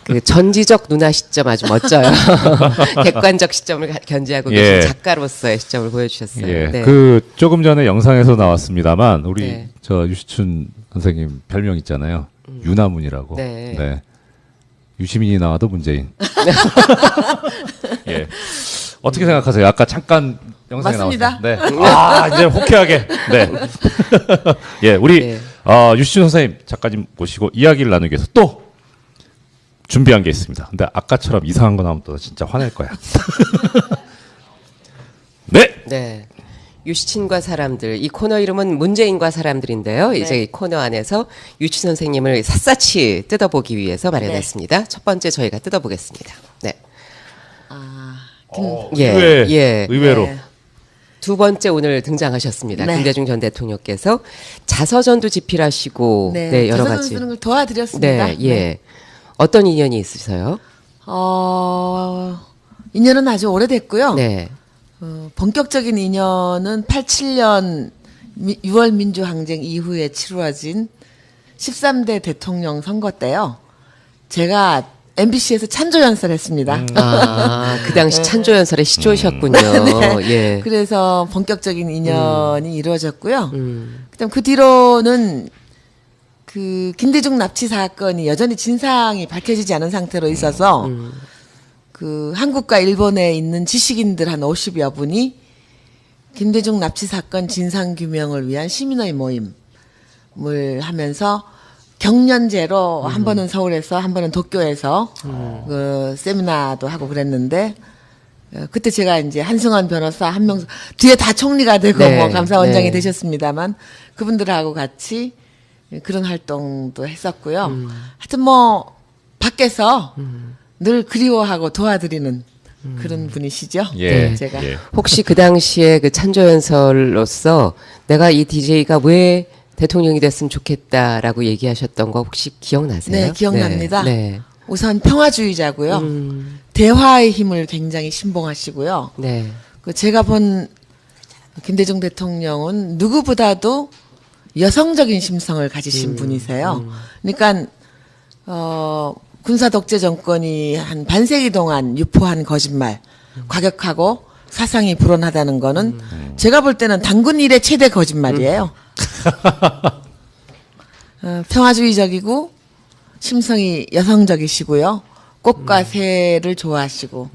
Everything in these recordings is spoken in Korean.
그 전지적 문화 시점 아주 멋져요. 객관적 시점을 견지하고 계신 작가로서의 시점을 보여주셨어요. 예. 네. 그 조금 전에 영상에서 나왔습니다만 우리 네. 저 유시춘 선생님 별명 있잖아요. 유나문이라고. 네. 네. 유시민이 나와도 문재인. 예. 어떻게 생각하세요? 아까 잠깐 영상에 맞습니다. 나왔어요. 네. 아, 이제 호쾌하게. 네. 예, 우리 네. 유시춘 선생님 작가님 모시고 이야기를 나누기 위해서 또 준비한 게 있습니다. 근데 아까처럼 이상한 거 나오면 또 진짜 화낼 거야. 네. 네. 유시친과 사람들, 이 코너 이름은 문재인과 사람들인데요. 네. 이제 이 코너 안에서 유치 선생님을 샅샅이 뜯어보기 위해서 마련했습니다. 첫 번째 저희가 뜯어보겠습니다. 네. 의외로. 네. 두 번째 오늘 등장하셨습니다. 네. 김대중 전 대통령께서 자서전도 집필하시고 네, 여러 자서전 가지. 쓰는 걸 도와드렸습니다. 네, 예. 어떤 인연이 있으세요? 인연은 아주 오래됐고요. 네. 본격적인 인연은 87년 6월 민주항쟁 이후에 치루어진 13대 대통령 선거 때요. 제가 MBC에서 찬조연설 했습니다. 그 당시 찬조연설의 시조셨군요. 예. 그래서 본격적인 인연이 이루어졌고요. 그다음 그 뒤로는 그 김대중 납치 사건이 여전히 진상이 밝혀지지 않은 상태로 있어서 그 한국과 일본에 있는 지식인들 한 50여 분이 김대중 납치 사건 진상 규명을 위한 시민의 모임을 하면서 경연제로 한 번은 서울에서 한 번은 도쿄에서 그 세미나도 하고 그랬는데 그때 제가 이제 한승환 변호사 한명숙 뒤에 다 총리가 되고 네, 뭐 감사원장이 네. 되셨습니다만 그분들하고 같이 그런 활동도 했었고요. 하여튼 뭐 밖에서 늘 그리워하고 도와드리는 그런 분이시죠. 예. 제가 예. 혹시 그 당시에 그 찬조연설로서 내가 이 DJ가 왜 대통령이 됐으면 좋겠다라고 얘기하셨던 거 혹시 기억나세요? 네, 기억납니다. 네. 우선 평화주의자고요. 대화의 힘을 굉장히 신봉하시고요. 네. 그 제가 본 김대중 대통령은 누구보다도 여성적인 심성을 가지신 분이세요. 그러니까 군사 독재 정권이 한 반세기 동안 유포한 거짓말, 과격하고 사상이 불온하다는 거는 제가 볼 때는 단군 일의 최대 거짓말이에요. 평화주의적이고 심성이 여성적이시고요. 꽃과 새를 좋아하시고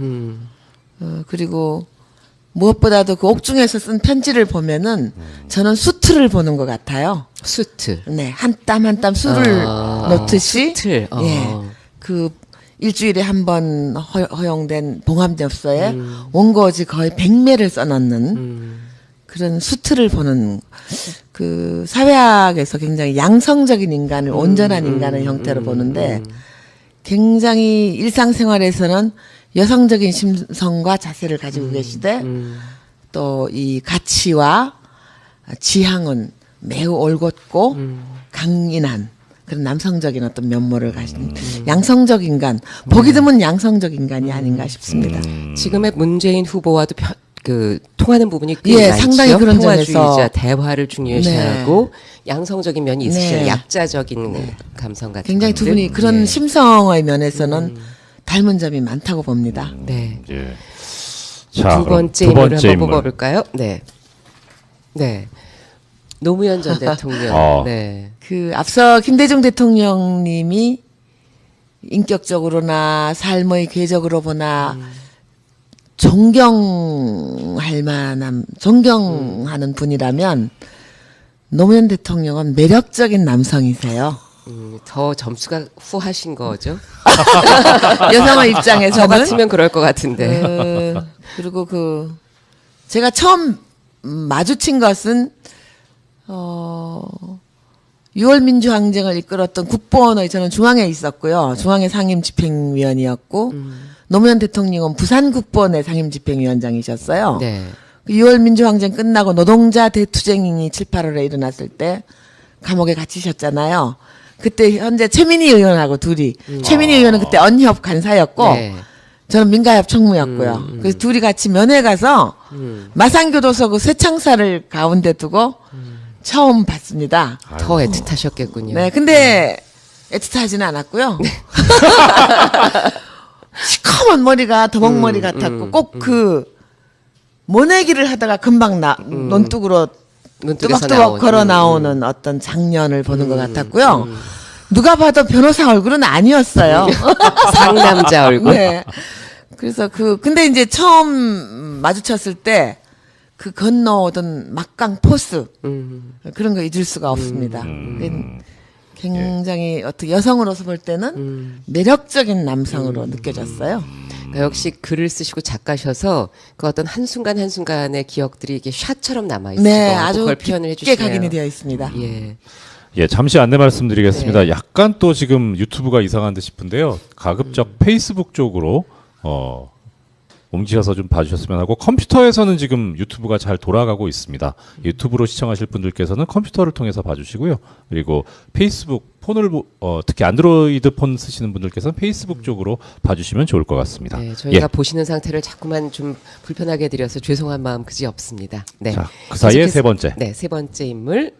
그리고 무엇보다도 그 옥중에서 쓴 편지를 보면은 저는 수트를 보는 것 같아요. 수트. 네, 한 땀 한 땀 술을 놓듯이 수트. 예, 그 일주일에 한 번 허용된 봉합엽서에 원고지 거의 100매를 써놓는 그런 수트를 보는 그 사회학에서 굉장히 양성적인 인간을 온전한 인간의 형태로 보는데 굉장히 일상생활에서는 여성적인 심성과 자세를 가지고 계시되 또 이 가치와 지향은 매우 올곧고 강인한 그런 남성적인 어떤 면모를 가진 양성적 인간, 보기 드문 양성적 인간이 아닌가 싶습니다. 지금의 문재인 후보와도 그 통하는 부분이 꽤 예, 많죠. 상당히 그런 평화주의자, 점에서 대화를 중요시하고 양성적인 면이 있으시죠. 네. 약자적인 감성 같은 굉장히 두 것들. 분이 그런 예. 심성의 면에서는 닮은 점이 많다고 봅니다. 네. 예. 자, 두 그럼 번째 두 인물을 번째 한번 인물. 뽑아볼까요? 네. 네. 노무현 전 대통령. 어. 네. 그 앞서 김대중 대통령님이 인격적으로나 삶의 궤적으로 보나 존경하는 분이라면 노무현 대통령은 매력적인 남성이세요. 더 점수가 후하신 거죠? 여성의 저 입장에서는 같으면 그럴 것 같은데. 그리고 그 제가 처음 마주친 것은 6월 민주항쟁을 이끌었던 국보원의 저는 중앙에 있었고요. 중앙의 상임집행위원이었고 노무현 대통령은 부산 국보원의 상임집행위원장이셨어요. 네. 6월 민주항쟁 끝나고 노동자 대투쟁이 7, 8월에 일어났을 때 감옥에 갇히셨잖아요. 그때 현재 최민희 의원하고 둘이 최민희 의원은 그때 언협 간사였고 네. 저는 민가협 총무였고요. 그래서 둘이 같이 면회 가서 마산교도소 그 쇠창살을 가운데 두고 처음 봤습니다. 더 애틋하셨겠군요. 네, 근데 애틋하지는 않았고요. 시커먼 머리가 더벅머리 같았고 꼭 그 모내기를 하다가 금방 논뚝으로 눈뜨개서 뚜벅뚜벅 나온. 걸어 나오는 어떤 장면을 보는 것 같았고요. 누가 봐도 변호사 얼굴은 아니었어요. 상남자 얼굴. 네. 그래서 근데 이제 처음 마주쳤을 때 그 건너오던 막강 포스 그런 거 잊을 수가 없습니다. 굉장히 어떻게 여성으로서 볼 때는 매력적인 남성으로 느껴졌어요. 그러니까 역시 글을 쓰시고 작가셔서 그 어떤 한순간 한순간의 기억들이 이게 샷처럼 남아있어요. 네, 아주 그걸 표현을 깊게 해주시네요. 각인이 되어 있습니다. 예. 예, 잠시 안내 말씀드리겠습니다. 약간 또 지금 유튜브가 이상한 듯 싶은데요. 가급적 페이스북 쪽으로 옮기셔서 좀 봐주셨으면 하고, 컴퓨터에서는 지금 유튜브가 잘 돌아가고 있습니다. 유튜브로 시청하실 분들께서는 컴퓨터를 통해서 봐주시고요. 그리고 페이스북 폰을 특히 안드로이드 폰 쓰시는 분들께서는 페이스북 쪽으로 봐주시면 좋을 것 같습니다. 네, 저희가 예. 보시는 상태를 자꾸만 좀 불편하게 드려서 죄송한 마음 그지 없습니다. 네. 자, 그 사이에 세 번째. 네, 세 번째 인물.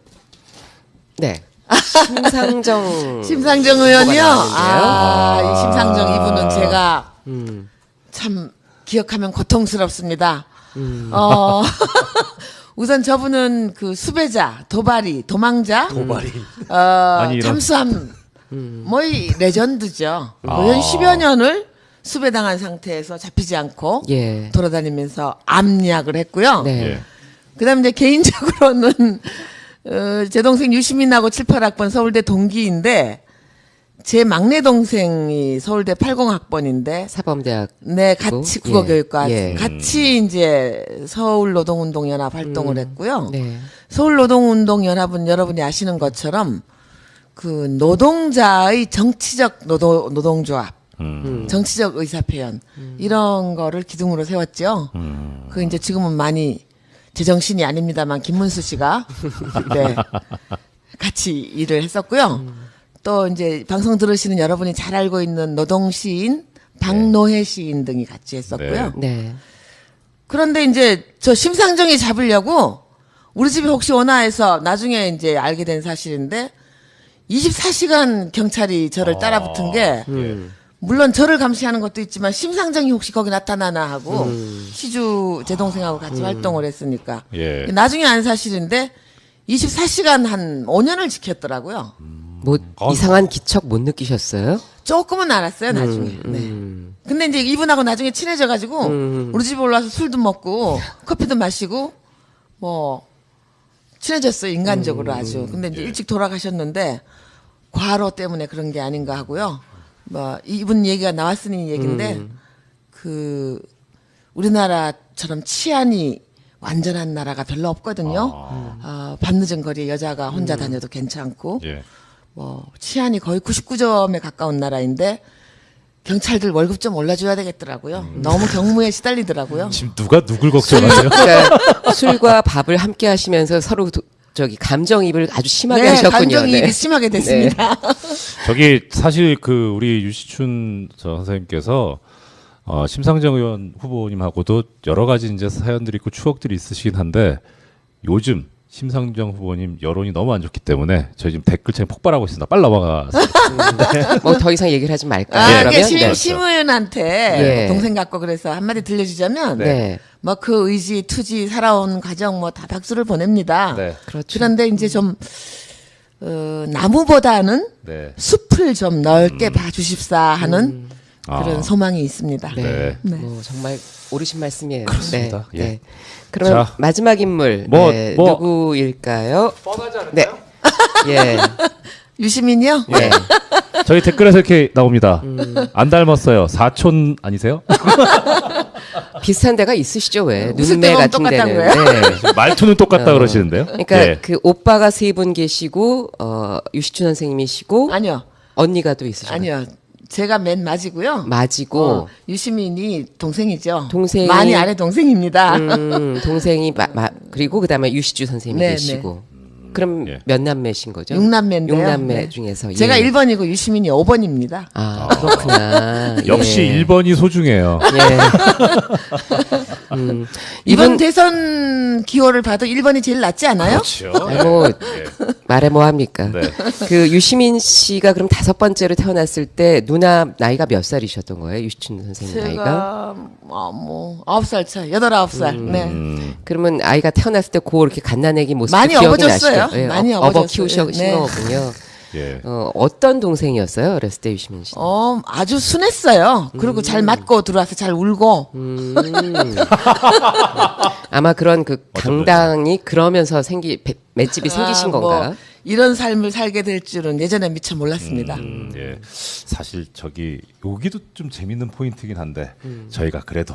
네. 심상정. 심상정 의원이요. 나왔는데요. 이 심상정 이분은 제가 음. 참 기억하면 고통스럽습니다. 우선 저분은 그 수배자, 도망자, 아니, 이런- 잠수함, 이 레전드죠. 거의 10여 년을 수배당한 상태에서 잡히지 않고 예. 돌아다니면서 암약을 했고요. 네. 예. 그다음에 이제 개인적으로는 제 동생 유시민하고 7, 8학번 서울대 동기인데 제 막내 동생이 서울대 80학번인데 사범대학. 네, 같이 국어교육과 예. 같이 이제 서울노동운동연합 활동을 했고요. 네. 서울노동운동연합은 여러분이 아시는 것처럼 그 노동자의 정치적 노동조합, 정치적 의사표현 이런 거를 기둥으로 세웠죠. 그 이제 지금은 많이 제정신이 아닙니다만 김문수 씨가 네, 같이 일을 했었고요. 또 이제 방송 들으시는 여러분이 잘 알고 있는 노동시인 박노해 시인 등이 같이 했었고요. 네. 그런데 이제 저 심상정이 잡으려고 우리 집에 혹시 오나 해서 나중에 이제 알게 된 사실인데 24시간 경찰이 저를 따라붙은 게 물론 저를 감시하는 것도 있지만 심상정이 혹시 거기 나타나나 하고 시주 제 동생하고 같이 활동을 했으니까 예. 나중에 안 사실인데 24시간 한 5년을 지켰더라고요. 뭐 이상한 기척 못 느끼셨어요? 조금은 알았어요 나중에. 네. 근데 이제 이분하고 나중에 친해져가지고 우리 집에 올라와서 술도 먹고 커피도 마시고 뭐 친해졌어요 인간적으로 아주. 근데 이제 일찍 돌아가셨는데 과로 때문에 그런 게 아닌가 하고요. 뭐 이분 얘기가 나왔으니 얘긴데 그 우리나라처럼 치안이 완전한 나라가 별로 없거든요. 밤늦은 거리에 여자가 혼자 다녀도 괜찮고. 예. 뭐 치안이 거의 99점에 가까운 나라인데 경찰들 월급 좀 올려줘야 되겠더라고요. 너무 경무에 시달리더라고요. 지금 누가 누굴 걱정하세요? 그러니까 술과 밥을 함께 하시면서 서로 감정이입을 아주 심하게 네, 하셨군요. 감정이입이 네. 심하게 됐습니다. 저기 사실 그 우리 유시춘 저 선생님께서 심상정 의원 후보님하고도 여러 가지 이제 사연들이 있고 추억들이 있으시긴 한데 요즘 심상정 후보님 여론이 너무 안 좋기 때문에 저희 지금 댓글창에 폭발하고 있습니다. 빨리 넘어가. 뭐 더 이상 얘기를 하지 말까요? 이게 그러면? 네. 심 의원한테 예. 동생 갖고 그래서 한마디 들려주자면 네. 뭐 그 의지, 투지, 살아온 과정 뭐 다 박수를 보냅니다. 네. 그렇죠. 그런데 이제 좀 나무보다는 네. 숲을 좀 넓게 봐주십사 하는 그런 아. 소망이 있습니다. 네. 네. 뭐 정말 옳으신 말씀이에요. 그렇습니다. 네. 예. 네. 그러면 자. 마지막 인물 뭐. 누구일까요? 뻔하지 않을까요? 네. 예. 유시민이요? 네. 저희 댓글에서 이렇게 나옵니다. 안 닮았어요. 사촌 아니세요? 비슷한 데가 있으시죠, 왜? 웃을 눈매 때만 같은 똑같다고요? 데는. 네. 말투는 똑같다 그러시는데요. 그러니까 예. 그 오빠가 세 분 계시고 유시춘 선생님이시고 아니요. 언니가 또 있으시고 아니요. 제가 맨 맞이고요. 맞이고 유시민이 동생이죠. 동생이- 많이 아래 동생입니다. 동생이 그리고 그다음에 유시주 선생님이 네, 계시고 그럼 예. 몇 남매신 거죠? 6남매인데요. 6남매 중에서 제가 예. 1번이고 유시민이 5번입니다. 아 그렇구나. 역시 예. 1번이 소중해요. 예. 이번 대선 기호를 봐도 1번이 제일 낫지 않아요? 그렇죠. 아니, 뭐 말해 뭐 합니까? 네. 그 유시민 씨가 그럼 5번째로 태어났을 때 누나 나이가 몇 살이셨던 거예요? 유시춘 선생님 나이가? 제가 뭐 9살 차이, 8, 9살. 네. 그러면 아이가 태어났을 때 고 이렇게 갓난아기 모습 많이 기억이 업어줬어요. 나시죠? 예, 많이 업어 업어줬어요. 키우신 네. 거군요. 예. 어떤 동생이었어요? 어렸을 때 유시민 씨? 아주 순했어요. 그리고 잘 맞고 들어와서 잘 울고. 아마 그런 그 어쩌면 강당이 그러면서 맷집이 생기신 뭐 건가? 이런 삶을 살게 될 줄은 예전에 미처 몰랐습니다. 예. 사실 여기도 좀 재밌는 포인트긴 한데 저희가 그래도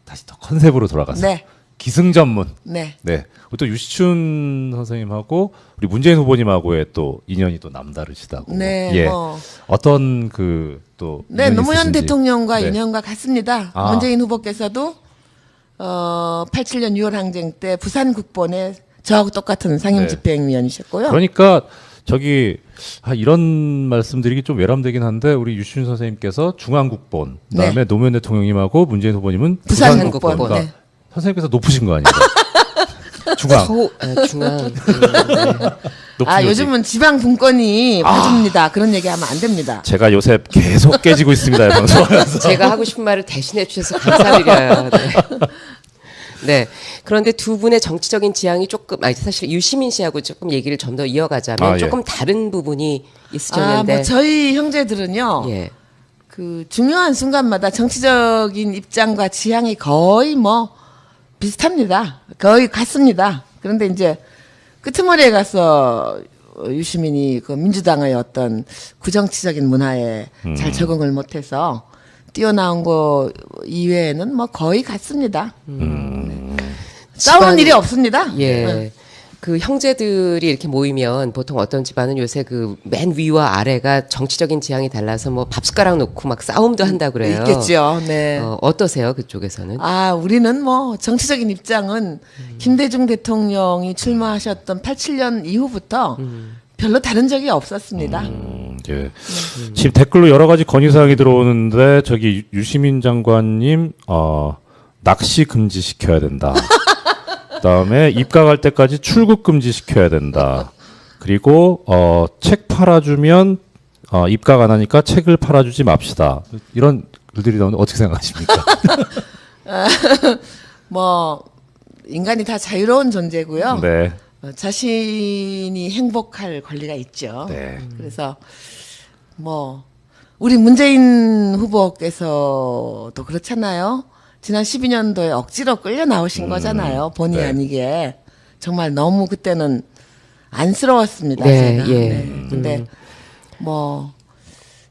다시 더 컨셉으로 돌아가서 네. 기승전문. 네. 네. 또 유시춘 선생님하고 우리 문재인 후보님하고의 또 인연이 또 남다르시다고. 네, 예. 뭐. 어떤 그 또 네, 노무현 대통령과 네. 인연과 같습니다. 아. 문재인 후보께서도 87년 6월 항쟁 때 부산 국본에 저하고 똑같은 상임 네. 집행위원이셨고요. 그러니까 이런 말씀드리기 좀 외람되긴 한데 우리 유시춘 선생님께서 중앙국본 그다음에 네. 노무현 대통령님하고 문재인 후보님은 부산국본. 부산국본. 그러니까 네. 선생님께서 높으신 거 아니에요? 중앙. 중앙. 네. 높은 아, 요직. 요즘은 지방 분권이 봐줍니다. 그런 얘기하면 안 됩니다. 제가 요새 계속 깨지고 있습니다. 방송하면서. 제가 하고 싶은 말을 대신해 주셔서 감사드려요. 네. 네. 그런데 두 분의 정치적인 지향이 조금, 사실 유시민 씨하고 조금 얘기를 좀 더 이어가자면 예. 조금 다른 부분이 있으셨는데. 뭐 저희 형제들은요. 예. 그 중요한 순간마다 정치적인 입장과 지향이 거의 뭐 비슷합니다. 거의 같습니다. 그런데 이제 끄트머리에 가서 유시민이 그 민주당의 어떤 구정치적인 문화에 잘 적응을 못해서 뛰어나온 거 이외에는 뭐 거의 같습니다. 싸우는 집안- 일이 없습니다. 예. 네. 그 형제들이 이렇게 모이면 보통 어떤 집안은 요새 그 맨 위와 아래가 정치적인 지향이 달라서 뭐 밥숟가락 놓고 막 싸움도 한다 그래요. 있겠죠. 네. 어떠세요? 그쪽에서는? 우리는 뭐 정치적인 입장은 김대중 대통령이 출마하셨던 87년 이후부터 별로 다른 적이 없었습니다. 예. 지금 댓글로 여러 가지 건의사항이 들어오는데 유시민 장관님 낚시 금지 시켜야 된다. 그다음에 입각할 때까지 출국 금지 시켜야 된다. 그리고 책 팔아주면 입각 안 하니까 책을 팔아주지 맙시다. 이런 글들이 나오는데 어떻게 생각하십니까? 뭐 인간이 다 자유로운 존재고요. 네. 자신이 행복할 권리가 있죠. 네. 그래서 뭐 우리 문재인 후보께서도 그렇잖아요. 지난 12년도에 억지로 끌려 나오신 거잖아요. 본의 네. 아니게. 정말 너무 그때는 안쓰러웠습니다. 네, 제가. 예. 네. 근데 뭐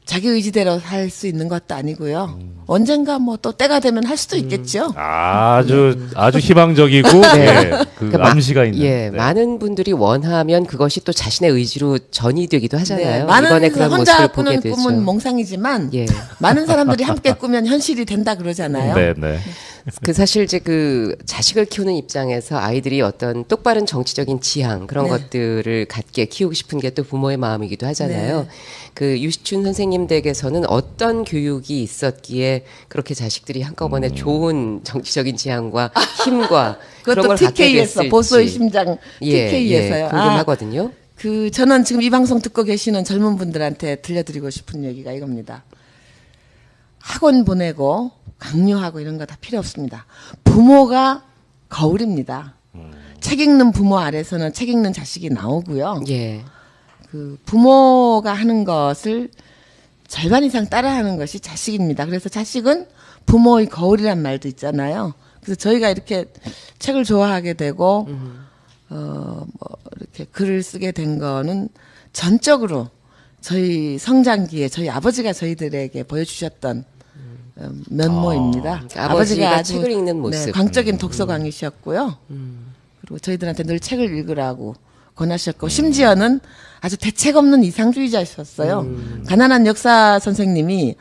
자기 의지대로 할 수 있는 것도 아니고요. 언젠가 뭐 또 때가 되면 할 수도 있겠죠. 아주 희망적이고 예, 그 그러니까 암시가 있는. 예, 네. 많은 분들이 원하면 그것이 또 자신의 의지로 전이되기도 하잖아요. 많은 이번에 그런 혼자 모습을 보게 꾸는 되죠. 꿈은 몽상이지만 예. 많은 사람들이 함께 꾸면 현실이 된다 그러잖아요. 네, 네. 그 사실 이제 그 자식을 키우는 입장에서 아이들이 어떤 똑바른 정치적인 지향 그런 네. 것들을 갖게 키우고 싶은 게 또 부모의 마음이기도 하잖아요. 네. 그 유시춘 선생님 댁에서는 어떤 교육이 있었기에 그렇게 자식들이 한꺼번에 좋은 정치적인 지향과 힘과 그런 그것도 걸 갖게 TK에서 됐을지. 보수의 심장 예, TK에서요. 예, 궁금하거든요. 저는 지금 이 방송 듣고 계시는 젊은 분들한테 들려드리고 싶은 얘기가 이겁니다. 학원 보내고 강요하고 이런 거 다 필요 없습니다. 부모가 거울입니다. 책 읽는 부모 아래서는 책 읽는 자식이 나오고요. 예. 그 부모가 하는 것을 절반 이상 따라하는 것이 자식입니다. 그래서 자식은 부모의 거울이란 말도 있잖아요. 그래서 저희가 이렇게 책을 좋아하게 되고 뭐 이렇게 글을 쓰게 된 거는 전적으로 저희 성장기에 저희 아버지가 저희들에게 보여주셨던 면모입니다. 아버지가 책을 읽는 모습. 네, 광적인 독서광이셨고요. 그리고 저희들한테 늘 책을 읽으라고 권하셨고 심지어는 아주 대책 없는 이상주의자셨어요. 가난한 역사 선생님이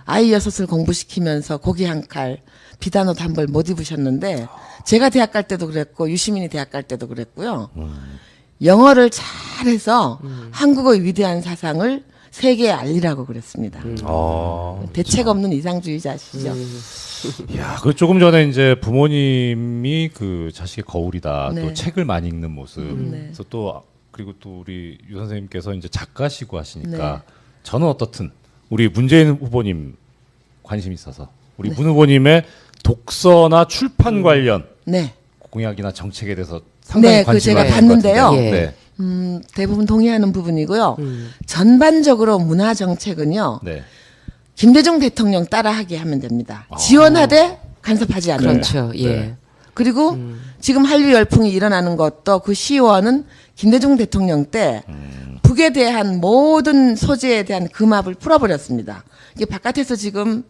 아이 6을 공부시키면서 고기 한 칼, 비단 옷 한 벌 못 입으셨는데 제가 대학 갈 때도 그랬고 유시민이 대학 갈 때도 그랬고요. 영어를 잘해서 한국의 위대한 사상을 세계에 알리라고 그랬습니다. 대책 없는 이상주의자시죠. 야, 그 조금 전에 이제 부모님이 그 자식의 거울이다. 네. 또 책을 많이 읽는 모습. 네. 그래서 또 그리고 또 우리 유 선생님께서 이제 작가시고 하시니까 저는 어떻든 우리 문재인 후보님 관심 있어서 우리 문 후보님의 독서나 출판 관련 네. 공약이나 정책에 대해서 상당히 네, 그 관심이 제가 많은 것 봤는데요. 같은데. 예. 네. 대부분 동의하는 부분이고요. 전반적으로 문화 정책은요. 네. 김대중 대통령 따라하게 하면 됩니다. 지원하되 간섭하지 않는다. 그렇죠. 예. 네. 그리고 지금 한류 열풍이 일어나는 것도 그 시원은 김대중 대통령 때 북에 대한 모든 소재에 대한 금압을 풀어버렸습니다. 이게 바깥에서 지금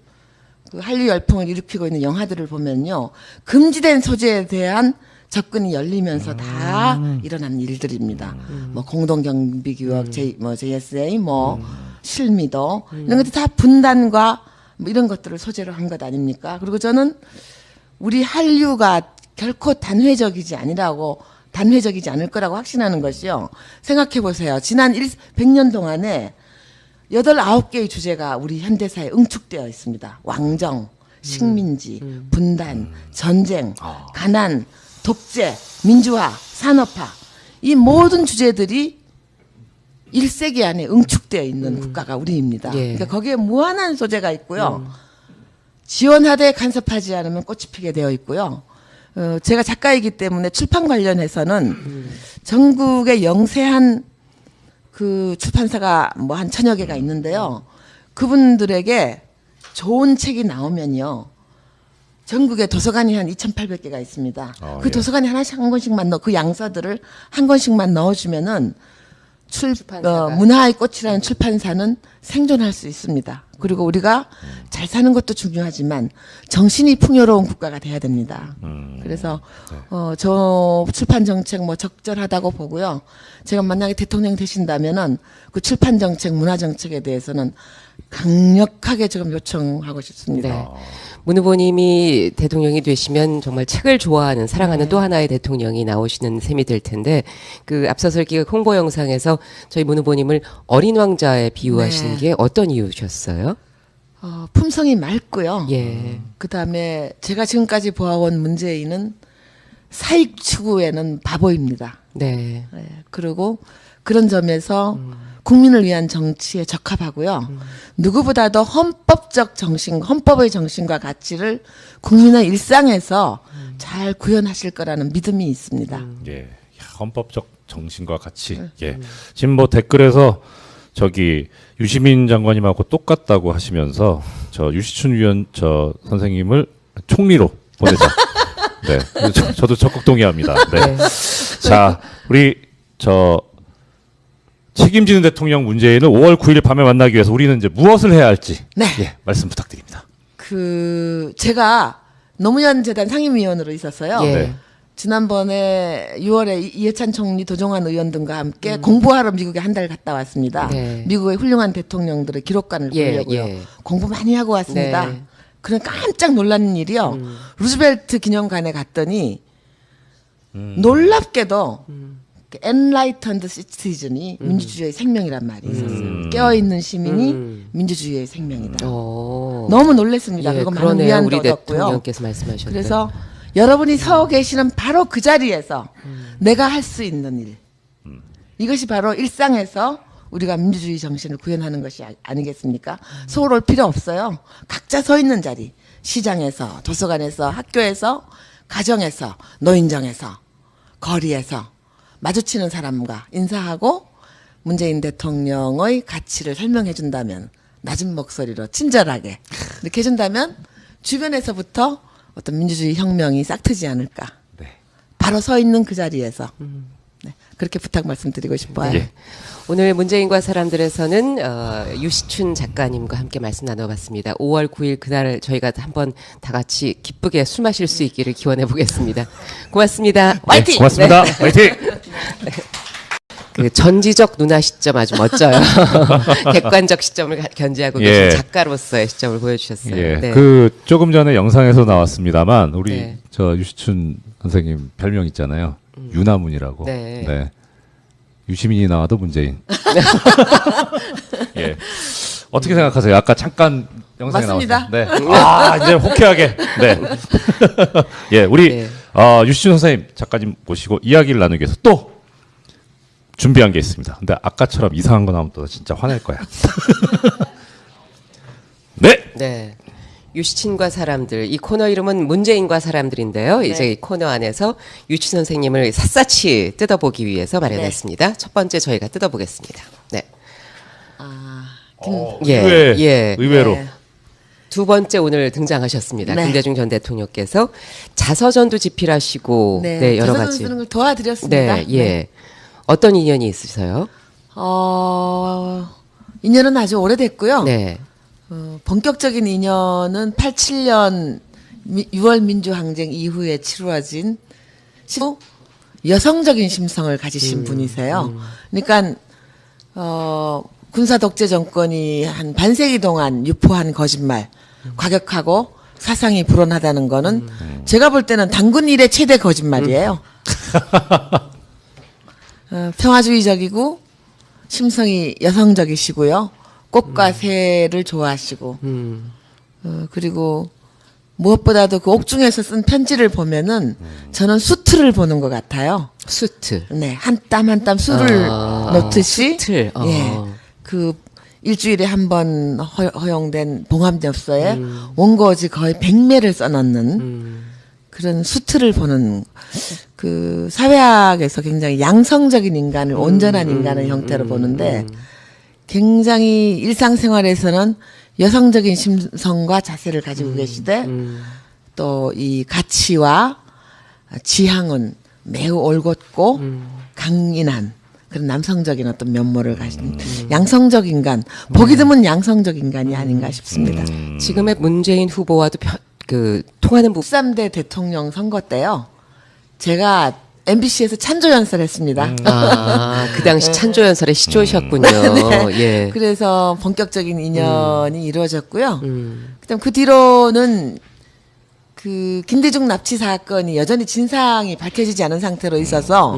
그 한류 열풍을 일으키고 있는 영화들을 보면요. 금지된 소재에 대한 접근이 열리면서 다 일어난 일들입니다. 뭐 공동경비규약, JSA, 실미도 이런 것들 다 분단과 뭐 이런 것들을 소재로 한 것 아닙니까? 그리고 저는 우리 한류가 결코 단회적이지 않을 거라고 확신하는 것이요. 생각해 보세요. 지난 100년 동안에 8, 9개의 주제가 우리 현대사에 응축되어 있습니다. 왕정, 식민지, 분단, 전쟁, 가난, 독재, 민주화, 산업화. 이 모든 주제들이 1세기 안에 응축되어 있는 국가가 우리입니다. 예. 그러니까 거기에 무한한 소재가 있고요. 지원하되 간섭하지 않으면 꽃이 피게 되어 있고요. 제가 작가이기 때문에 출판 관련해서는 전국에 영세한 그 출판사가 뭐 한 1000여 개가 있는데요. 그분들에게 좋은 책이 나오면요. 전국에 도서관이 한 2,800개가 있습니다. 그 예. 도서관에 하나씩 한 권씩만 그 양서들을 한 권씩만 넣어주면은 문화의 꽃이라는 출판사는 생존할 수 있습니다. 그리고 우리가 잘 사는 것도 중요하지만 정신이 풍요로운 국가가 돼야 됩니다. 그래서 저 출판 정책 뭐 적절하다고 보고요. 제가 만약에 대통령 되신다면은 그 출판 정책, 문화 정책에 대해서는 강력하게 지금 요청하고 싶습니다. 네. 문 후보님이 대통령이 되시면 정말 책을 좋아하는 사랑하는 또 하나의 대통령이 나오시는 셈이 될 텐데 그 앞서서 이렇게 홍보 영상에서 저희 문 후보님을 어린 왕자에 비유하신 네. 게 어떤 이유셨어요? 품성이 맑고요. 예. 그다음에 제가 지금까지 보아온 문재인은 사익 추구에는 바보입니다. 네. 네, 그리고 그런 점에서 국민을 위한 정치에 적합하고요. 누구보다도 헌법의 정신과 가치를 국민의 일상에서 잘 구현하실 거라는 믿음이 있습니다. 예. 야, 헌법적 정신과 가치. 예. 지금 뭐 댓글에서 저기 유시민 장관님하고 똑같다고 하시면서 저 유시춘 위원 저 선생님을 총리로 보내자. 네. 저도 적극 동의합니다. 네. 자, 우리 저 책임지는 대통령 문재인을 5월 9일 밤에 만나기 위해서 우리는 이제 무엇을 해야 할지 네. 예, 말씀 부탁드립니다. 제가 노무현 재단 상임위원으로 있었어요. 예. 네. 지난번에 6월에 이해찬 총리, 도종환 의원 등과 함께 공부하러 미국에 한 달 갔다 왔습니다. 네. 미국의 훌륭한 대통령들의 기록관을 예, 보려고요. 예. 공부 많이 하고 왔습니다. 네. 그런 깜짝 놀란 일이요. 루즈벨트 기념관에 갔더니 놀랍게도 enlightened citizen이 민주주의의 생명이란 말이 있었어요. 깨어있는 시민이 민주주의의 생명이다. 너무 놀랐습니다. 예, 그리고 많은 그러네요. 위안도 우리 얻었고요. 대통령께서 말씀하셨던. 그래서 여러분이 서 계시는 바로 그 자리에서 내가 할 수 있는 일. 이것이 바로 일상에서 우리가 민주주의 정신을 구현하는 것이 아니겠습니까? 서울 올 필요 없어요. 각자 서 있는 자리. 시장에서, 도서관에서, 학교에서, 가정에서, 노인정에서, 거리에서 마주치는 사람과 인사하고 문재인 대통령의 가치를 설명해 준다면 낮은 목소리로 친절하게 이렇게 해준다면 주변에서부터 어떤 민주주의 혁명이 싹트지 않을까. 네. 바로 서 있는 그 자리에서 네, 그렇게 부탁 말씀드리고 싶어요. 예. 오늘 문재인과 사람들에서는 유시춘 작가님과 함께 말씀 나눠봤습니다. 5월 9일 그날 저희가 한번 다 같이 기쁘게 술 마실 수 있기를 기원해 보겠습니다. 고맙습니다. 화이팅! 네, 고맙습니다. 화이팅! 그 전지적 누나 시점 아주 멋져요. 객관적 시점을 견지하고 계신 예. 작가로서의 시점을 보여주셨어요. 예. 네. 그 조금 전에 영상에서 나왔습니다만 우리 네. 저 유시춘 선생님 별명 있잖아요. 유나문이라고. 네. 유시민이 나와도 문재인. 예. 어떻게 생각하세요? 아까 잠깐 영상에 맞습니다. 나왔어요. 네. 아, 이제 호쾌하게. 네. 예, 우리 네. 유시춘 선생님 작가님 모시고 이야기를 나누기 위해서 또 준비한 게 있습니다. 근데 아까처럼 이상한 거 나오면 또 진짜 화낼 거야. 네. 네. 유시친과 사람들, 이 코너 이름은 문재인과 사람들인데요. 네. 이제 이 코너 안에서 유치 선생님을 샅샅이 뜯어보기 위해서 마련했습니다. 첫 번째 저희가 뜯어보겠습니다. 네. 의외로. 네. 두 번째 오늘 등장하셨습니다. 네. 김대중 전 대통령께서 자서전도 집필하시고 네, 여러 자서전 가지. 쓰는 걸 도와드렸습니다. 네, 예. 어떤 인연이 있으세요? 인연은 아주 오래됐고요. 네. 본격적인 인연은 87년 6월 민주항쟁 이후에 치루어진 여성적인 심성을 가지신 분이세요. 그러니까 군사 독재 정권이 한 반세기 동안 유포한 거짓말, 과격하고 사상이 불온하다는 거는 제가 볼 때는 단군 일의 최대 거짓말이에요. 평화주의적이고 심성이 여성적이시고요. 꽃과 새를 좋아하시고 그리고 무엇보다도 그 옥중에서 쓴 편지를 보면은 저는 수트를 보는 것 같아요. 수트. 네, 한 땀 한 땀 술을 넣듯이 수트. 예, 그 일주일에 한 번 허용된 봉합엽서에 원고지 거의 100매를 써넣는 그런 수트를 보는 그 사회학에서 굉장히 양성적인 인간을 온전한 인간의 형태로 보는데 굉장히 일상생활에서는 여성적인 심성과 자세를 가지고 계시되 또 이 가치와 지향은 매우 올곧고 강인한 그런 남성적인 어떤 면모를 가진 양성적 인간, 보기 드문 양성적 인간이 아닌가 싶습니다. 지금의 문재인 후보와도 통하는 부분. 13대 대통령 선거 때요. 제가 MBC에서 찬조 연설했습니다. 그 당시 찬조연설의 시조셨군요. 예. 그래서 본격적인 인연이 이루어졌고요. 그다음 그 뒤로는 그 김대중 납치 사건이 여전히 진상이 밝혀지지 않은 상태로 있어서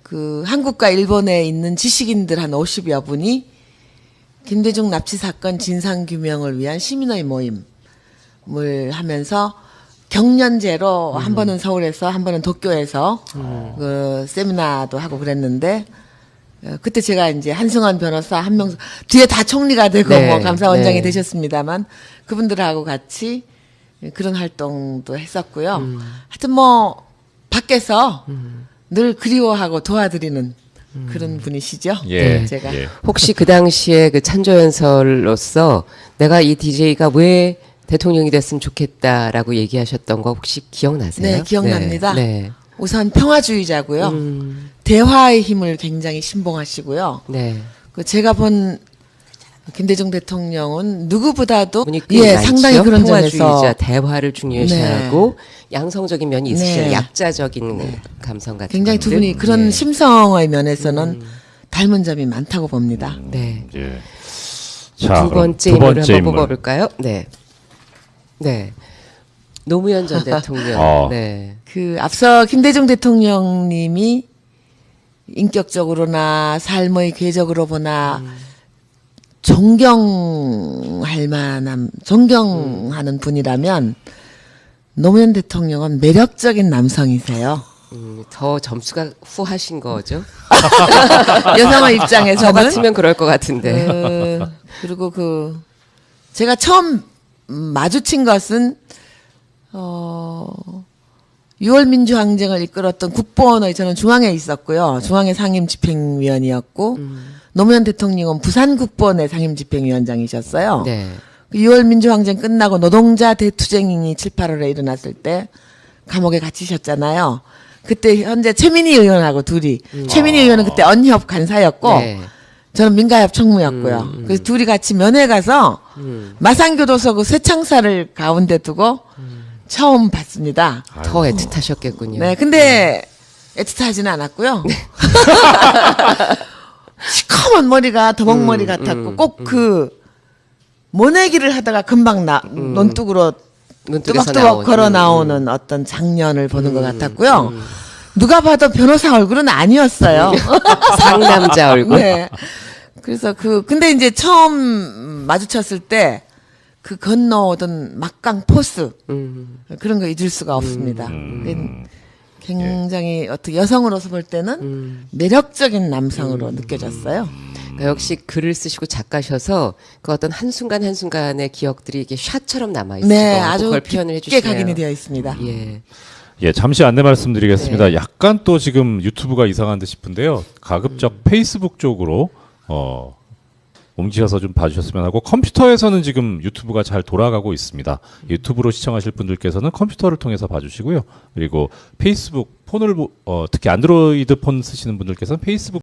그 한국과 일본에 있는 지식인들 한 50여 분이 김대중 납치 사건 진상 규명을 위한 시민의 모임을 하면서 경연제로 한 번은 서울에서 한 번은 도쿄에서 그 세미나도 하고 그랬는데 그때 제가 이제 한승원 변호사 한명수 뒤에 다 총리가 되고 네, 뭐 감사원장이 네. 되셨습니다만 그분들하고 같이 그런 활동도 했었고요. 하여튼 뭐 밖에서 늘 그리워하고 도와드리는 그런 분이시죠. 예. 제가 예. 혹시 그 당시에 그 찬조연설로서 내가 이 DJ가 왜 대통령이 됐으면 좋겠다라고 얘기하셨던 거 혹시 기억나세요? 네, 기억납니다. 네. 우선 평화주의자고요. 대화의 힘을 굉장히 신봉하시고요. 네. 그 제가 본 김대중 대통령은 누구보다도 분이 꽤 많죠? 상당히 그런 평화주의자, 점에서 대화를 중요시하고 양성적인 면이 있으시죠. 네. 약자적인 감성 같은 굉장히 두 것들. 분이 그런 예. 심성의 면에서는 닮은 점이 많다고 봅니다. 네. 예. 자, 두 그럼 번째 두 인물을 번째 한번 인물. 뽑아볼까요? 네. 네. 노무현 전 대통령. 어. 네. 그 앞서 김대중 대통령님이 인격적으로나 삶의 궤적으로 보나 존경하는 분이라면 노무현 대통령은 매력적인 남성이세요. 더 점수가 후하신 거죠? 여성의 저 입장에서는 같으면 그럴 것 같은데. 그리고 제가 처음 마주친 것은 6월 민주항쟁을 이끌었던 국보원의 저는 중앙에 있었고요. 중앙의 상임집행위원이었고 노무현 대통령은 부산국보원의 상임집행위원장이셨어요. 네. 6월 민주항쟁 끝나고 노동자 대투쟁이 7, 8월에 일어났을 때 감옥에 갇히셨잖아요. 그때 현재 최민희 의원하고 둘이 최민희 의원은 그때 언협 간사였고 네. 저는 민가협 총무였고요. 그래서 둘이 같이 면회 가서 마산교도소 그 쇠창살을 가운데 두고 처음 봤습니다. 더 애틋하셨겠군요. 네, 근데 애틋하지는 않았고요. 시커먼 머리가 더벅머리 같았고 꼭 모내기를 하다가 금방 논뚝으로 눈뜨개서 뚜벅뚜벅 나온. 걸어 나오는 어떤 장면을 보는 것 같았고요. 누가 봐도 변호사 얼굴은 아니었어요. 상남자 얼굴. 네. 그래서 근데 이제 처음 마주쳤을 때 그 건너오던 막강 포스 그런 거 잊을 수가 없습니다. 굉장히 어떻게 여성으로서 볼 때는 매력적인 남성으로 느껴졌어요. 그러니까 역시 글을 쓰시고 작가셔서 그 어떤 한순간 한순간의 기억들이 이게 샷처럼 남아있을 네, 것 같고 아주 그걸 표현을 깊게 해주시네요. 각인이 되어 있습니다. 예. 예, 잠시 안내 말씀드리겠습니다. 약간 또 지금 유튜브가 이상한 듯 싶은데요. 가급적 페이스북 쪽으로 옮기셔서 좀 봐주셨으면 하고, 컴퓨터에서는 지금 유튜브가 잘 돌아가고 있습니다. 유튜브로 시청하실 분들께서는 컴퓨터를 통해서 봐주시고요. 그리고 페이스북 폰을 특히 안드로이드 폰 쓰시는 분들께서는 페이스북